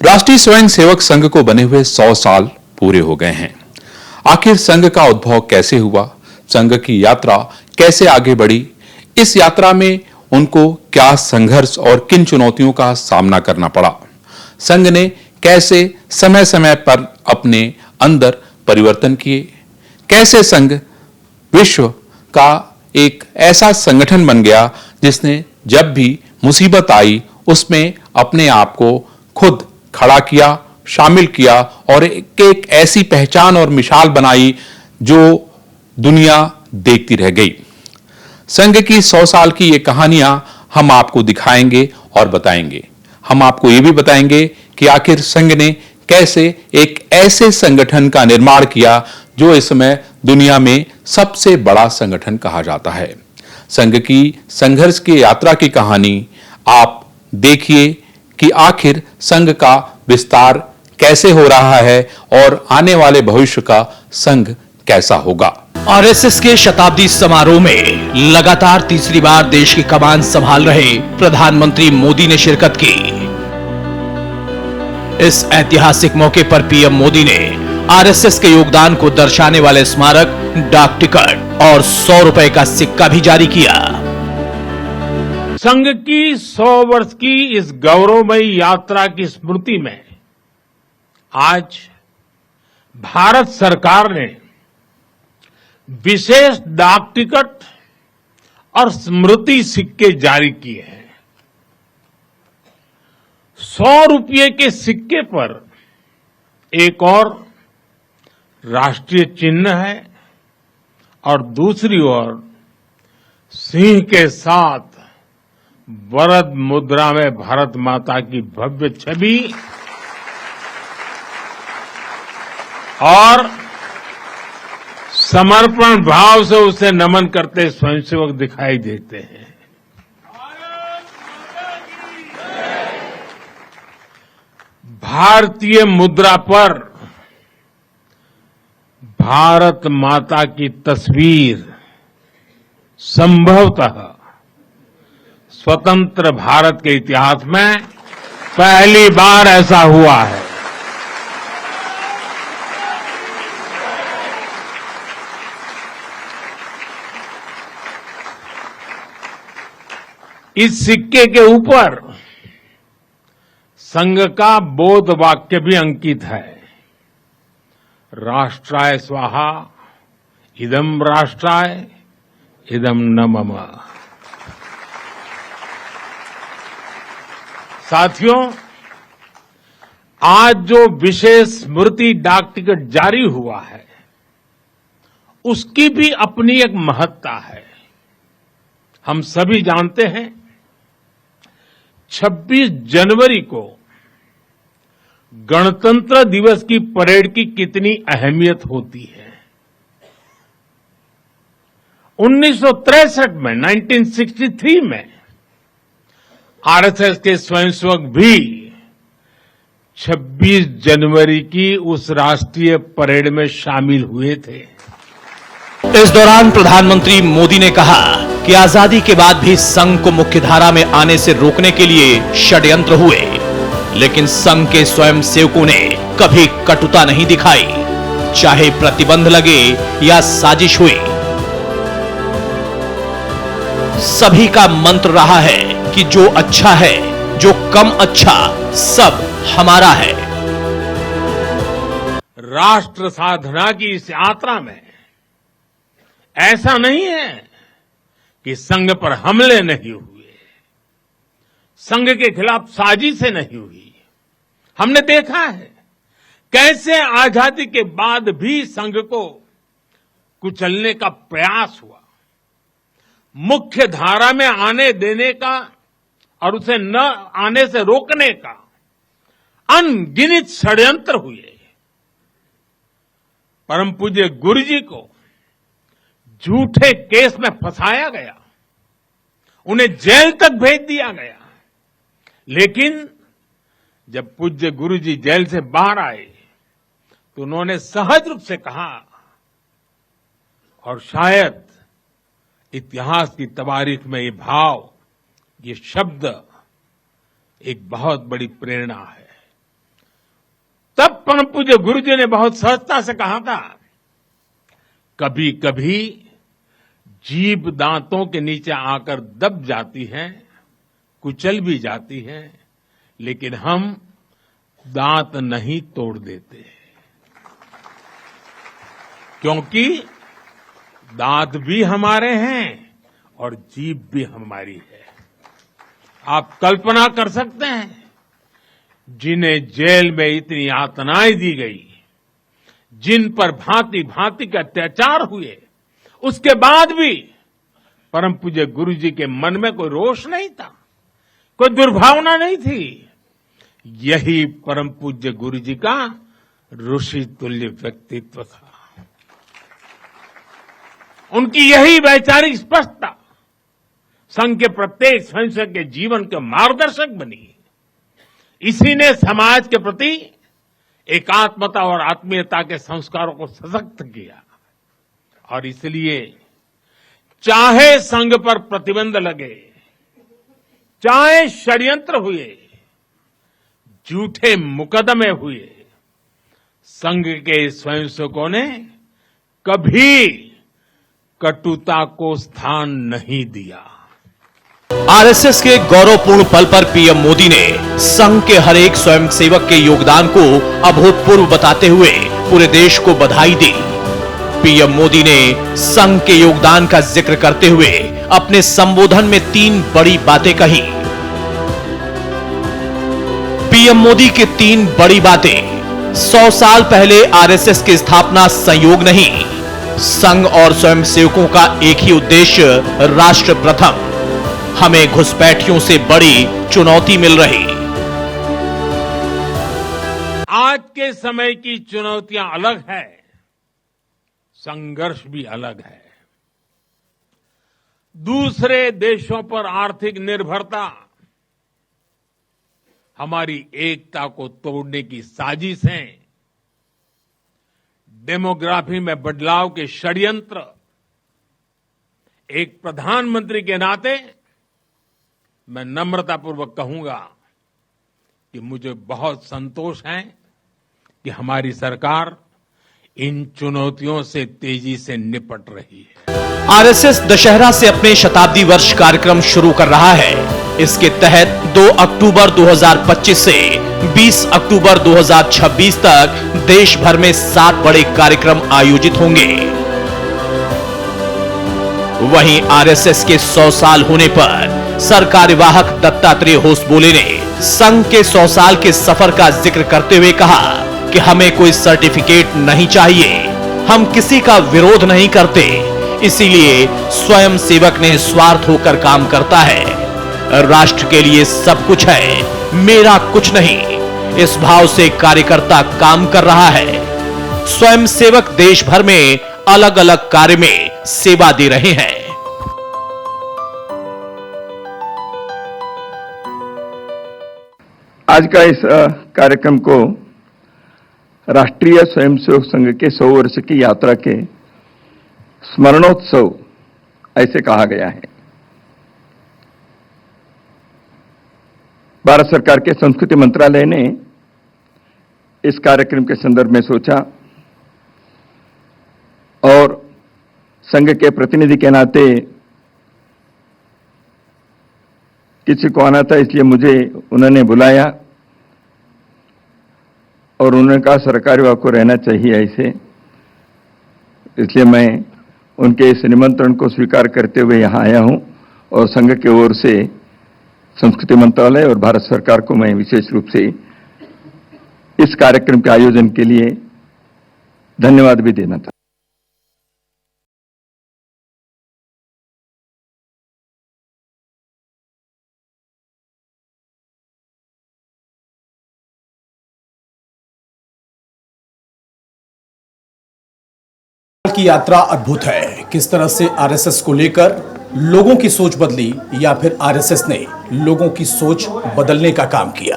राष्ट्रीय स्वयंसेवक संघ को बने हुए 100 साल पूरे हो गए हैं। आखिर संघ का उद्भव कैसे हुआ, संघ की यात्रा कैसे आगे बढ़ी, इस यात्रा में उनको क्या संघर्ष और किन चुनौतियों का सामना करना पड़ा, संघ ने कैसे समय समय पर अपने अंदर परिवर्तन किए, कैसे संघ विश्व का एक ऐसा संगठन बन गया जिसने जब भी मुसीबत आई उसमें अपने आप को खुद खड़ा किया, शामिल किया और एक ऐसी पहचान और मिसाल बनाई जो दुनिया देखती रह गई। संघ की 100 साल की ये कहानियां हम आपको दिखाएंगे और बताएंगे। हम आपको ये भी बताएंगे कि आखिर संघ ने कैसे एक ऐसे संगठन का निर्माण किया जो इस समय दुनिया में सबसे बड़ा संगठन कहा जाता है। संघ की संघर्ष की यात्रा की कहानी आप देखिए कि आखिर संघ का विस्तार कैसे हो रहा है और आने वाले भविष्य का संघ कैसा होगा। आरएसएस के शताब्दी समारोह में लगातार तीसरी बार देश की कमान संभाल रहे प्रधानमंत्री मोदी ने शिरकत की। इस ऐतिहासिक मौके पर पीएम मोदी ने आरएसएस के योगदान को दर्शाने वाले स्मारक, डाक टिकट और 100 रुपए का सिक्का भी जारी किया। संघ की 100 वर्ष की इस गौरवमयी यात्रा की स्मृति में आज भारत सरकार ने विशेष डाक टिकट और स्मृति सिक्के जारी किए हैं। 100 रुपये के सिक्के पर एक और राष्ट्रीय चिन्ह है और दूसरी ओर सिंह के साथ वरद मुद्रा में भारत माता की भव्य छवि और समर्पण भाव से उसे नमन करते स्वयंसेवक दिखाई देते हैं। भारतीय मुद्रा पर भारत माता की तस्वीर संभवतः स्वतंत्र भारत के इतिहास में पहली बार ऐसा हुआ है। इस सिक्के के ऊपर संघ का बोध वाक्य भी अंकित है। राष्ट्राय स्वाहा इदम राष्ट्राय इदम न मम। साथियों, आज जो विशेष स्मृति डाक टिकट जारी हुआ है उसकी भी अपनी एक महत्ता है। हम सभी जानते हैं 26 जनवरी को गणतंत्र दिवस की परेड की कितनी अहमियत होती है। 1963 में 1963 में आरएसएस के स्वयंसेवक भी 26 जनवरी की उस राष्ट्रीय परेड में शामिल हुए थे। इस दौरान प्रधानमंत्री मोदी ने कहा कि आजादी के बाद भी संघ को मुख्यधारा में आने से रोकने के लिए षड्यंत्र हुए, लेकिन संघ के स्वयंसेवकों ने कभी कटुता नहीं दिखाई, चाहे प्रतिबंध लगे या साजिश हुई। सभी का मंत्र रहा है कि जो अच्छा है, जो कम अच्छा, सब हमारा है। राष्ट्र साधना की इस यात्रा में ऐसा नहीं है कि संघ पर हमले नहीं हुए, संघ के खिलाफ साजिशें नहीं हुई। हमने देखा है कैसे आजादी के बाद भी संघ को कुचलने का प्रयास हुआ, मुख्य धारा में आने देने का और उसे न आने से रोकने का अनगिनत षड्यंत्र हुए। परम पूज्य गुरु जी को झूठे केस में फंसाया गया, उन्हें जेल तक भेज दिया गया। लेकिन जब पूज्य गुरुजी जेल से बाहर आए तो उन्होंने सहज रूप से कहा, और शायद इतिहास की तवारीख में ये भाव, ये शब्द एक बहुत बड़ी प्रेरणा है। तब परम पूज्य गुरुजी ने बहुत सहजता से कहा था, कभी कभी जीभ दांतों के नीचे आकर दब जाती है, कुचल भी जाती है, लेकिन हम दांत नहीं तोड़ देते, क्योंकि दांत भी हमारे हैं और जीभ भी हमारी है। आप कल्पना कर सकते हैं, जिन्हें जेल में इतनी यातनाएं दी गई, जिन पर भांति भांति के अत्याचार हुए, उसके बाद भी परम पूज्य गुरु जी के मन में कोई रोष नहीं था, कोई दुर्भावना नहीं थी। यही परम पूज्य गुरु जी का ऋषि तुल्य व्यक्तित्व था। उनकी यही वैचारिक स्पष्टता संघ के प्रत्येक स्वयंसेवक के जीवन के मार्गदर्शक बनी। इसी ने समाज के प्रति एकात्मता और आत्मीयता के संस्कारों को सशक्त किया। और इसलिए चाहे संघ पर प्रतिबंध लगे, चाहे षड्यंत्र हुए, झूठे मुकदमे हुए, संघ के स्वयंसेवकों ने कभी कटुता को स्थान नहीं दिया। आरएसएस के गौरवपूर्ण पल पर पीएम मोदी ने संघ के हर एक स्वयंसेवक के योगदान को अभूतपूर्व बताते हुए पूरे देश को बधाई दी। पीएम मोदी ने संघ के योगदान का जिक्र करते हुए अपने संबोधन में 3 बड़ी बातें कही। पीएम मोदी की 3 बड़ी बातें। 100 साल पहले आरएसएस की स्थापना संयोग नहीं, संघ और स्वयंसेवकों का एक ही उद्देश्य, राष्ट्र प्रथम। हमें घुसपैठियों से बड़ी चुनौती मिल रही। आज के समय की चुनौतियां अलग है, संघर्ष भी अलग है। दूसरे देशों पर आर्थिक निर्भरता हमारी एकता को तोड़ने की साजिश है। डेमोग्राफी में बदलाव के षड्यंत्र। एक प्रधानमंत्री के नाते मैं नम्रतापूर्वक कहूंगा कि मुझे बहुत संतोष है कि हमारी सरकार इन चुनौतियों से तेजी से निपट रही है। आरएसएस दशहरा से अपने शताब्दी वर्ष कार्यक्रम शुरू कर रहा है। इसके तहत 2 अक्टूबर 2025 से 20 अक्टूबर 2026 तक देश भर में 7 बड़े कार्यक्रम आयोजित होंगे। वहीं आरएसएस के 100 साल होने पर सरकार्यवाहक दत्तात्रेय होसबोले ने संघ के 100 साल के सफर का जिक्र करते हुए कहा कि हमें कोई सर्टिफिकेट नहीं चाहिए, हम किसी का विरोध नहीं करते, इसीलिए स्वयं सेवक निस्वार्थ होकर काम करता है। राष्ट्र के लिए सब कुछ है, मेरा कुछ नहीं, इस भाव से कार्यकर्ता काम कर रहा है। स्वयं सेवक देश भर में अलग अलग कार्य में सेवा दे रहे हैं। आज का इस कार्यक्रम को राष्ट्रीय स्वयंसेवक संघ के 100 वर्ष की यात्रा के स्मरणोत्सव ऐसे कहा गया है। भारत सरकार के संस्कृति मंत्रालय ने इस कार्यक्रम के संदर्भ में सोचा और संघ के प्रतिनिधि के नाते किसी को आना था, इसलिए मुझे उन्होंने बुलाया और उन्होंने कहा सरकारी वाक को रहना चाहिए ऐसे, इसलिए मैं उनके इस निमंत्रण को स्वीकार करते हुए यहाँ आया हूँ और संघ की ओर से संस्कृति मंत्रालय और भारत सरकार को मैं विशेष रूप से इस कार्यक्रम के आयोजन के लिए धन्यवाद भी देना था। की यात्रा अद्भुत है। किस तरह से आरएसएस को लेकर लोगों की सोच बदली या फिर आरएसएस ने लोगों की सोच बदलने का काम किया?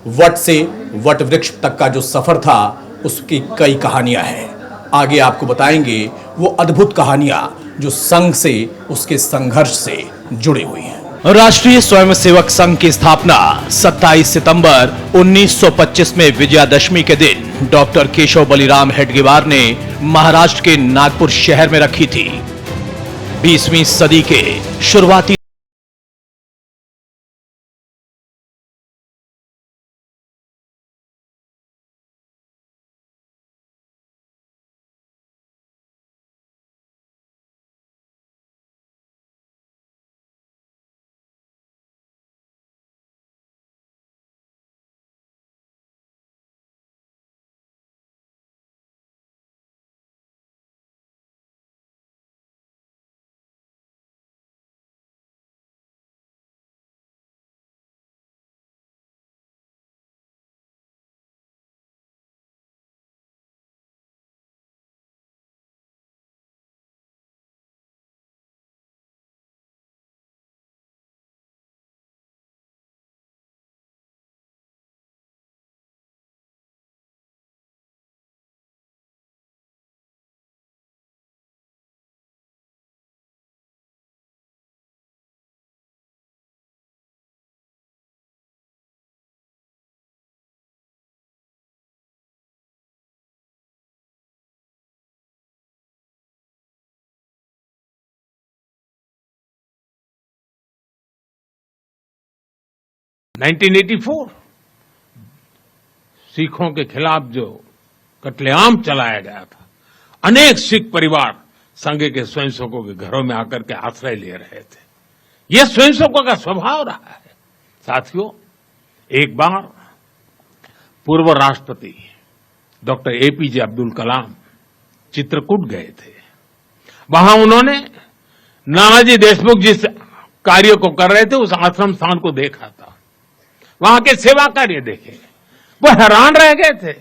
वट से वट वृक्ष तक का जो सफर था उसकी कई कहानियां हैं। आगे आपको बताएंगे वो अद्भुत कहानियां जो संघ से, उसके संघर्ष से जुड़ी हुई हैं। राष्ट्रीय स्वयंसेवक संघ की स्थापना 27 सितंबर 1925 में विजयादशमी के दिन डॉक्टर केशव बलिराम हेडगेवार ने महाराष्ट्र के नागपुर शहर में रखी थी। 20वीं सदी के शुरुआती है 1984 सिखों के खिलाफ जो कत्लेआम चलाया गया था, अनेक सिख परिवार संघ के स्वयंसेवकों के घरों में आकर के आश्रय ले रहे थे। यह स्वयंसेवकों का स्वभाव रहा है। साथियों, एक बार पूर्व राष्ट्रपति डॉक्टर एपीजे अब्दुल कलाम चित्रकूट गए थे। वहां उन्होंने नानाजी देशमुख जिस कार्य को कर रहे थे उस आश्रम स्थान को देखा था, वहां के सेवा कार्य देखे, वो हैरान रह गए थे।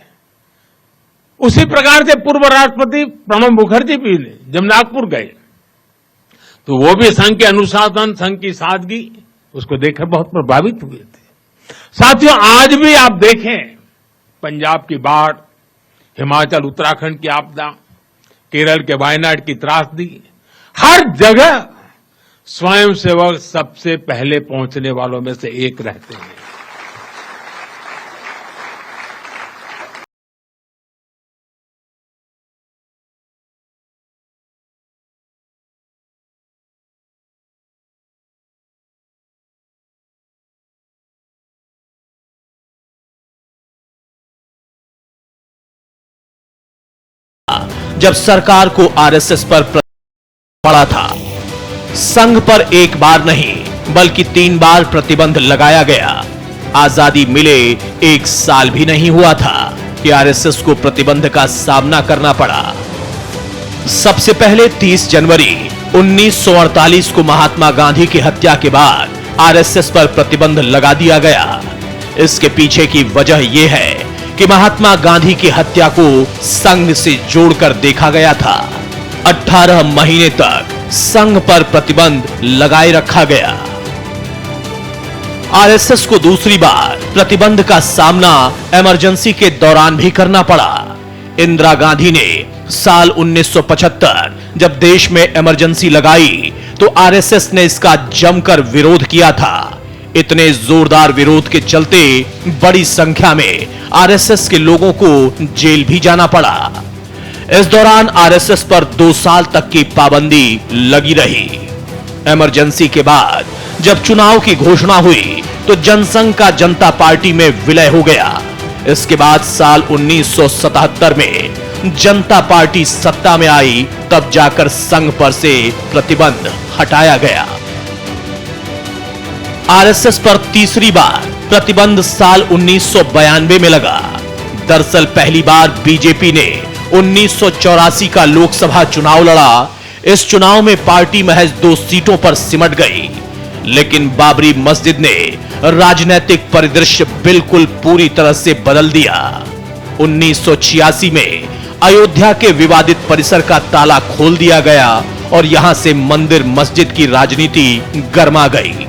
उसी प्रकार से पूर्व राष्ट्रपति प्रणब मुखर्जी भी ने जब नागपुर गए तो वो भी संघ के अनुशासन, संघ की सादगी उसको देखकर बहुत प्रभावित हुए थे। साथियों, आज भी आप देखें, पंजाब की बाढ़, हिमाचल उत्तराखंड की आपदा, केरल के वायनाड की त्रासदी, हर जगह स्वयंसेवक सबसे पहले पहुंचने वालों में से एक रहते हैं। जब सरकार को आरएसएस पर पड़ा था, संघ पर एक बार नहीं बल्कि 3 बार प्रतिबंध लगाया गया। आजादी मिले 1 साल भी नहीं हुआ था कि आरएसएस को प्रतिबंध का सामना करना पड़ा। सबसे पहले 30 जनवरी 1948 को महात्मा गांधी की हत्या के बाद आरएसएस पर प्रतिबंध लगा दिया गया। इसके पीछे की वजह यह है कि महात्मा गांधी की हत्या को संघ से जोड़कर देखा गया था। 18 महीने तक संघ पर प्रतिबंध लगाए रखा गया। आरएसएस को दूसरी बार प्रतिबंध का सामना इमरजेंसी के दौरान भी करना पड़ा। इंदिरा गांधी ने साल 1975 जब देश में इमरजेंसी लगाई तो आरएसएस ने इसका जमकर विरोध किया था। इतने जोरदार विरोध के चलते बड़ी संख्या में आरएसएस के लोगों को जेल भी जाना पड़ा। इस दौरान आरएसएस पर 2 साल तक की पाबंदी लगी रही। इमरजेंसी के बाद जब चुनाव की घोषणा हुई तो जनसंघ का जनता पार्टी में विलय हो गया। इसके बाद साल 1977 में जनता पार्टी सत्ता में आई, तब जाकर संघ पर से प्रतिबंध हटाया गया। आरएसएस पर तीसरी बार प्रतिबंध साल 1992 में लगा। दरअसल पहली बार बीजेपी ने 1984 का लोकसभा चुनाव लड़ा। इस चुनाव में पार्टी महज 2 सीटों पर सिमट गई, लेकिन बाबरी मस्जिद ने राजनीतिक परिदृश्य बिल्कुल पूरी तरह से बदल दिया। 1986 में अयोध्या के विवादित परिसर का ताला खोल दिया गया और यहां से मंदिर मस्जिद की राजनीति गर्मा गई।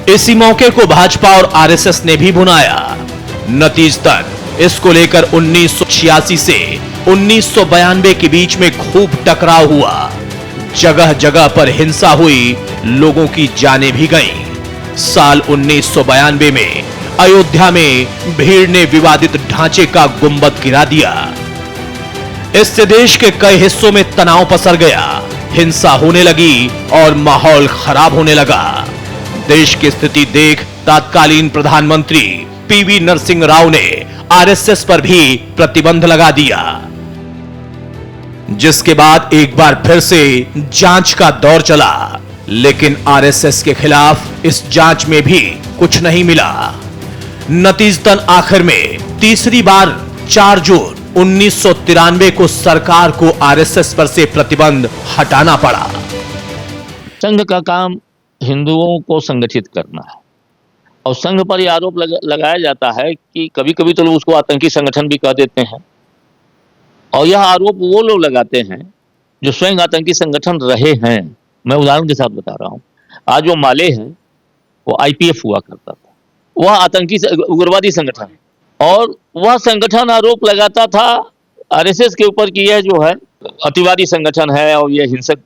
इसी मौके को भाजपा और आरएसएस ने भी भुनाया। नतीजतन इसको लेकर 1986 से 1992 के बीच में खूब टकराव हुआ। जगह जगह पर हिंसा हुई, लोगों की जानें भी गईं। साल 1992 में अयोध्या में भीड़ ने विवादित ढांचे का गुंबद गिरा दिया। इससे देश के कई हिस्सों में तनाव पसर गया, हिंसा होने लगी और माहौल खराब होने लगा। देश की स्थिति देख तत्कालीन प्रधानमंत्री पीवी नरसिंह राव ने आरएसएस पर भी प्रतिबंध लगा दिया, जिसके बाद एक बार फिर से जांच का दौर चला। लेकिन आरएसएस के खिलाफ इस जांच में भी कुछ नहीं मिला। नतीजतन आखिर में तीसरी बार 4 जून 1993 को सरकार को आरएसएस पर से प्रतिबंध हटाना पड़ा। संघ का काम हिंदुओं को संगठित करना है और संघ पर यह आरोप लगाया जाता है कि कभी कभी तो लोग उसको आतंकी संगठन भी कह देते हैं, और यह आरोप वो लोग लगाते हैं जो स्वयं आतंकी संगठन रहे हैं। मैं उदाहरण के साथ बता रहा हूँ, आज वो माले हैं, वो आईपीएफ हुआ करता था, वह आतंकी उग्रवादी संगठन है, और वह संगठन आरोप लगाता था आरएसएस के ऊपर कि यह जो है अतिवादी संगठन है और यह हिंसक,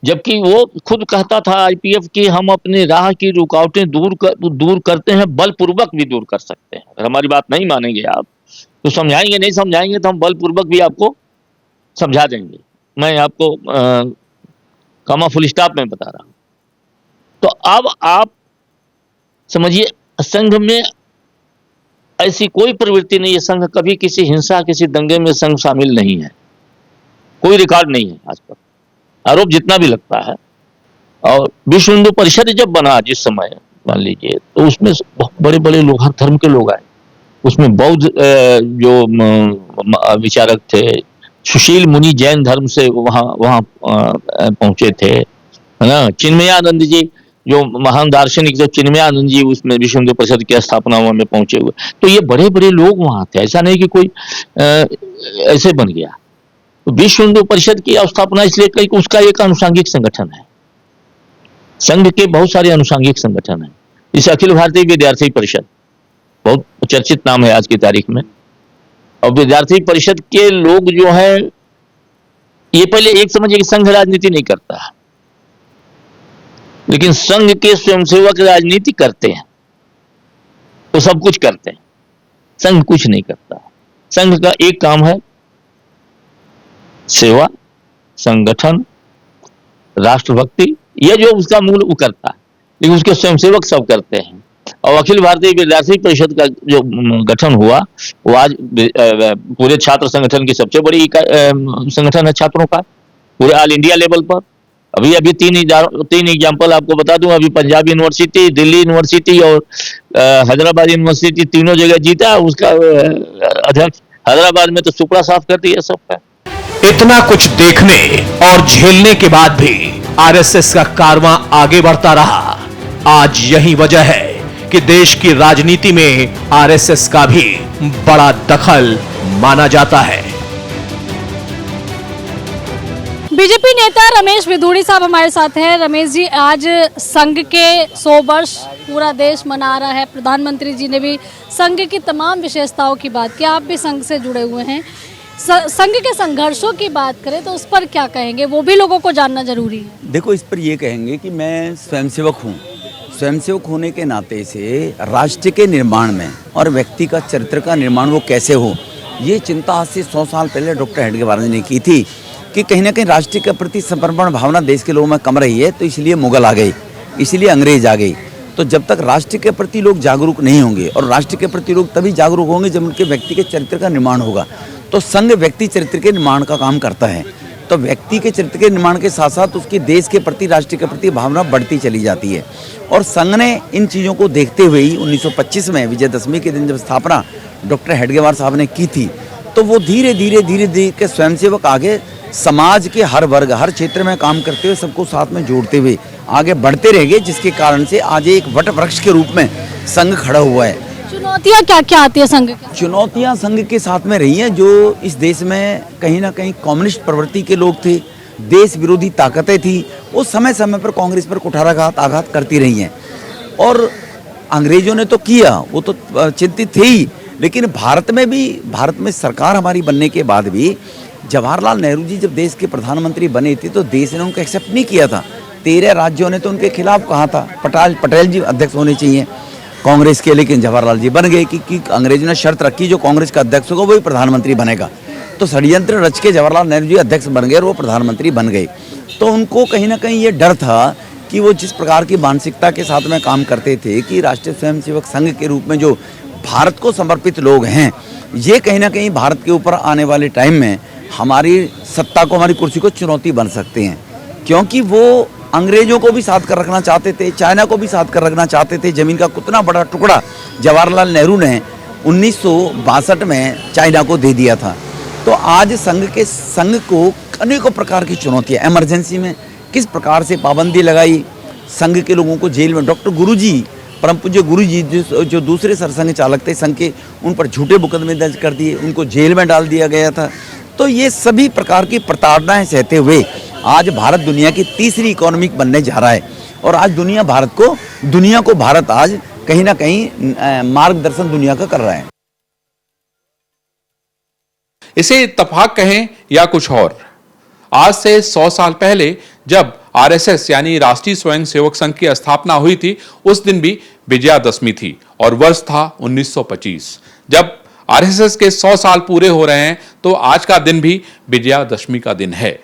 जबकि वो खुद कहता था आईपीएफ कि हम अपने राह की रुकावटें दूर करते हैं, बलपूर्वक भी दूर कर सकते हैं। अगर हमारी बात नहीं मानेंगे आप तो समझाएंगे, नहीं समझाएंगे तो हम बलपूर्वक भी आपको समझा देंगे। मैं आपको कमा फुल स्टॉप में बता रहा हूं। तो अब आप समझिए, संघ में ऐसी कोई प्रवृत्ति नहीं है, संघ कभी किसी हिंसा किसी दंगे में संघ शामिल नहीं है, कोई रिकॉर्ड नहीं है आज तक, आरोप जितना भी लगता है। और विश्व हिंदू परिषद जब बना जिस समय, मान लीजिए, तो उसमें बहुत बड़े बड़े लोग, हर धर्म के लोग आए। उसमें बौद्ध जो विचारक थे, सुशील मुनि जैन धर्म से वहाँ पहुंचे थे, है ना। चिन्मयानंद जी जो महान दार्शनिक, जो चिन्मयानंद जी उसमें विश्व हिंदू परिषद की स्थापना में पहुंचे हुए, तो ये बड़े बड़े लोग वहां थे। ऐसा नहीं कि कोई ऐसे बन गया। तो विश्व हिंदू परिषद की स्थापना इसलिए कही कि उसका एक अनुषांगिक संगठन है। संघ के बहुत सारे अनुषांगिक संगठन हैं। इस अखिल भारतीय विद्यार्थी परिषद बहुत चर्चित नाम है आज की तारीख में, और विद्यार्थी परिषद के लोग जो है, ये पहले एक समझिए कि संघ राजनीति नहीं करता है, लेकिन संघ के स्वयंसेवक राजनीति करते हैं, तो सब कुछ करते हैं, संघ कुछ नहीं करता। संघ का एक काम है सेवा, संगठन, राष्ट्रभक्ति, यह जो उसका मूल वो करता है, लेकिन उसके स्वयंसेवक सब करते हैं। और अखिल भारतीय विद्यार्थी परिषद का जो गठन हुआ, वो आज पूरे छात्र संगठन की सबसे बड़ी संगठन है छात्रों का, पूरे ऑल इंडिया लेवल पर। अभी तीन एग्जाम्पल आपको बता दूं। अभी पंजाब यूनिवर्सिटी, दिल्ली यूनिवर्सिटी और हैदराबाद यूनिवर्सिटी तीनों जगह जीता। उसका अध्यक्ष हैदराबाद में तो सुपड़ा साफ कर दिया सबका। इतना कुछ देखने और झेलने के बाद भी आरएसएस का कारवां आगे बढ़ता रहा। आज यही वजह है कि देश की राजनीति में आरएसएस का भी बड़ा दखल माना जाता है। बीजेपी नेता रमेश भिदुड़ी साहब हमारे साथ हैं। रमेश जी, आज संघ के 100 वर्ष पूरा देश मना रहा है। प्रधानमंत्री जी ने भी संघ की तमाम विशेषताओं की बात की, आप भी संघ से जुड़े हुए हैं। संघ के संघर्षों की बात करें तो उस पर क्या कहेंगे, वो भी लोगों को जानना जरूरी है। देखो, इस पर ये कहेंगे कि मैं स्वयंसेवक हूँ। स्वयंसेवक होने के नाते से राष्ट्र के निर्माण में और व्यक्ति का चरित्र का निर्माण वो कैसे हो, ये चिंता आज से 100 साल पहले डॉक्टर हेडगेवार ने की थी कि कहीं ना कहीं राष्ट्र के प्रति समर्पण भावना देश के लोगों में कम रही है, तो इसलिए मुगल आ गए, इसलिए अंग्रेज आ गए। तो जब तक राष्ट्र के प्रति लोग जागरूक नहीं होंगे, और राष्ट्र के प्रति लोग तभी जागरूक होंगे जब उनके व्यक्ति के चरित्र का निर्माण होगा। तो संघ व्यक्ति चरित्र के निर्माण का काम करता है। तो व्यक्ति के चरित्र के निर्माण के साथ साथ उसकी देश के प्रति, राष्ट्र के प्रति भावना बढ़ती चली जाती है। और संघ ने इन चीज़ों को देखते हुए ही 1925 में विजयदशमी के दिन जब स्थापना डॉक्टर हेडगेवार साहब ने की थी, तो वो धीरे धीरे के स्वयंसेवक आगे समाज के हर वर्ग, हर क्षेत्र में काम करते हुए सबको साथ में जोड़ते हुए आगे बढ़ते रह गए, जिसके कारण से आज एक वट वृक्ष के रूप में संघ खड़ा हुआ है। चुनौतियां क्या क्या आती है संघ के? चुनौतियां संघ के साथ में रही हैं, जो इस देश में कहीं ना कहीं कम्युनिस्ट प्रवृत्ति के लोग थे, देश विरोधी ताकतें थी, वो समय समय पर कांग्रेस पर कुठाराघात आघात करती रही हैं। और अंग्रेजों ने तो किया, वो तो चिंतित थे ही, लेकिन भारत में सरकार हमारी बनने के बाद भी जवाहरलाल नेहरू जी जब देश के प्रधानमंत्री बने थे तो देश ने उनको एक्सेप्ट नहीं किया था। 13 राज्यों ने तो उनके खिलाफ कहा था, पटेल जी अध्यक्ष होने चाहिए कांग्रेस के, लेकिन जवाहरलाल जी बन गए कि अंग्रेजों ने शर्त रखी जो कांग्रेस का अध्यक्ष होगा वही प्रधानमंत्री बनेगा। तो षड्यंत्र रच के जवाहरलाल नेहरू जी अध्यक्ष बन गए और वो प्रधानमंत्री बन गए। तो उनको कहीं ना कहीं ये डर था कि वो जिस प्रकार की मानसिकता के साथ में काम करते थे कि राष्ट्रीय स्वयंसेवक संघ के रूप में जो भारत को समर्पित लोग हैं, ये कहीं ना कहीं भारत के ऊपर आने वाले टाइम में हमारी सत्ता को, हमारी कुर्सी को चुनौती बन सकते हैं। क्योंकि वो अंग्रेजों को भी साथ कर रखना चाहते थे, चाइना को भी साथ कर रखना चाहते थे। जमीन का कितना बड़ा टुकड़ा जवाहरलाल नेहरू ने 1962 में चाइना को दे दिया था। तो आज संघ को अनेकों प्रकार की चुनौतियां, इमरजेंसी में किस प्रकार से पाबंदी लगाई, संघ के लोगों को जेल में, डॉक्टर गुरुजी, परम पूज्य गुरुजी जो दूसरे सरसंघ चालक थे संघ के, उन पर झूठे मुकदमे दर्ज कर दिए, उनको जेल में डाल दिया गया था। तो ये सभी प्रकार की प्रताड़नाएं सहते हुए आज भारत दुनिया की तीसरी इकोनॉमिक बनने जा रहा है। और आज दुनिया भारत आज कहीं ना कहीं मार्गदर्शन दुनिया का कर रहा है। इसे इत्तेफाक कहें या कुछ और, आज से 100 साल पहले जब आरएसएस यानी राष्ट्रीय स्वयंसेवक संघ की स्थापना हुई थी, उस दिन भी विजयादशमी थी और वर्ष था 1925। जब आरएसएस के 100 साल पूरे हो रहे हैं तो आज का दिन भी विजयादशमी का दिन है।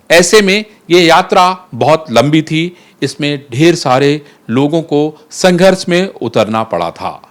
ऐसे में ये यात्रा बहुत लंबी थी, इसमें ढेर सारे लोगों को संघर्ष में उतरना पड़ा था।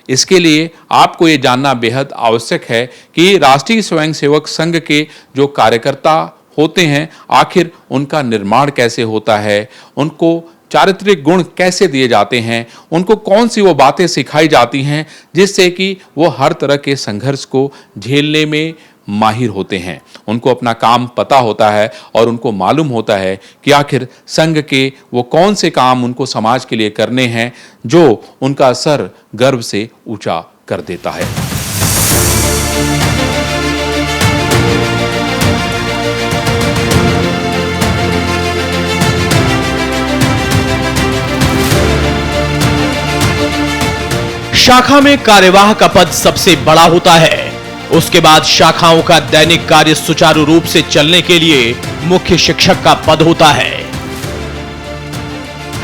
इसके लिए आपको ये जानना बेहद आवश्यक है कि राष्ट्रीय स्वयंसेवक संघ के जो कार्यकर्ता होते हैं, आखिर उनका निर्माण कैसे होता है, उनको चारित्रिक गुण कैसे दिए जाते हैं, उनको कौन सी वो बातें सिखाई जाती हैं जिससे कि वो हर तरह के संघर्ष को झेलने में माहिर होते हैं। उनको अपना काम पता होता है और उनको मालूम होता है कि आखिर संघ के वो कौन से काम उनको समाज के लिए करने हैं जो उनका सर गर्व से ऊंचा कर देता है। शाखा में कार्यवाह का पद सबसे बड़ा होता है। उसके बाद शाखाओं का दैनिक कार्य सुचारू रूप से चलने के लिए मुख्य शिक्षक का पद होता है।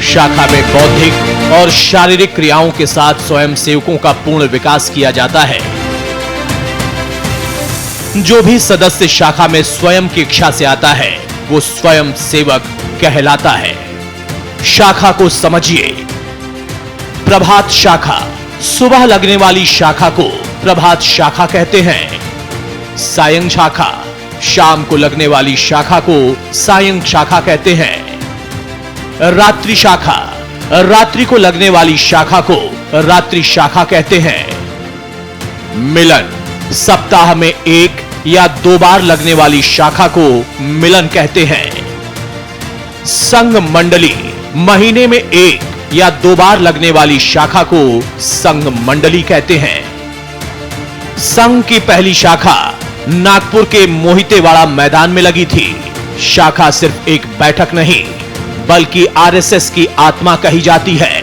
शाखा में बौद्धिक और शारीरिक क्रियाओं के साथ स्वयंसेवकों का पूर्ण विकास किया जाता है। जो भी सदस्य शाखा में स्वयं की इच्छा से आता है वो स्वयं सेवक कहलाता है। शाखा को समझिए। प्रभात शाखा, सुबह लगने वाली शाखा को प्रभात शाखा कहते हैं। सायं शाखा, शाम को लगने वाली शाखा को सायं शाखा कहते हैं। रात्रि शाखा, रात्रि को लगने वाली शाखा को रात्रि शाखा कहते हैं। मिलन, सप्ताह में 1 या 2 बार लगने वाली शाखा को मिलन कहते हैं। संघ मंडली, महीने में 1 या 2 बार लगने वाली शाखा को संघ मंडली कहते हैं। संघ की पहली शाखा नागपुर के मोहितेवाड़ा मैदान में लगी थी। शाखा सिर्फ एक बैठक नहीं बल्कि आरएसएस की आत्मा कही जाती है।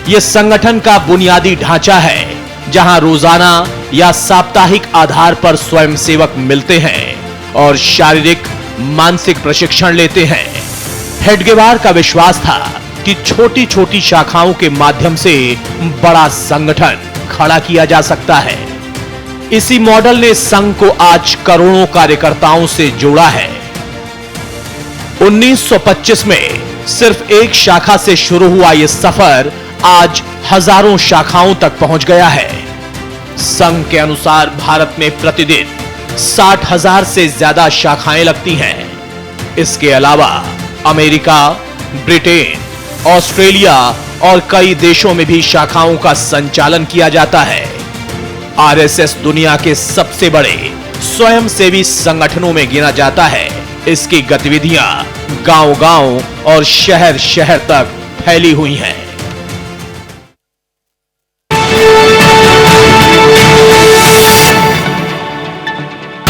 यह संगठन का बुनियादी ढांचा है जहां रोजाना या साप्ताहिक आधार पर स्वयंसेवक मिलते हैं और शारीरिक मानसिक प्रशिक्षण लेते हैं। हेडगेवार का विश्वास था कि छोटी छोटी शाखाओं के माध्यम से बड़ा संगठन खड़ा किया जा सकता है। इसी मॉडल ने संघ को आज करोड़ों कार्यकर्ताओं से जोड़ा है। 1925 में सिर्फ एक शाखा से शुरू हुआ यह सफर आज हजारों शाखाओं तक पहुंच गया है। संघ के अनुसार भारत में प्रतिदिन 60,000 से ज्यादा शाखाएं लगती हैं। इसके अलावा अमेरिका, ब्रिटेन, ऑस्ट्रेलिया और कई देशों में भी शाखाओं का संचालन किया जाता है। आरएसएस दुनिया के सबसे बड़े स्वयंसेवी संगठनों में गिना जाता है। इसकी गतिविधियां गांव-गांव और शहर-शहर तक फैली हुई हैं।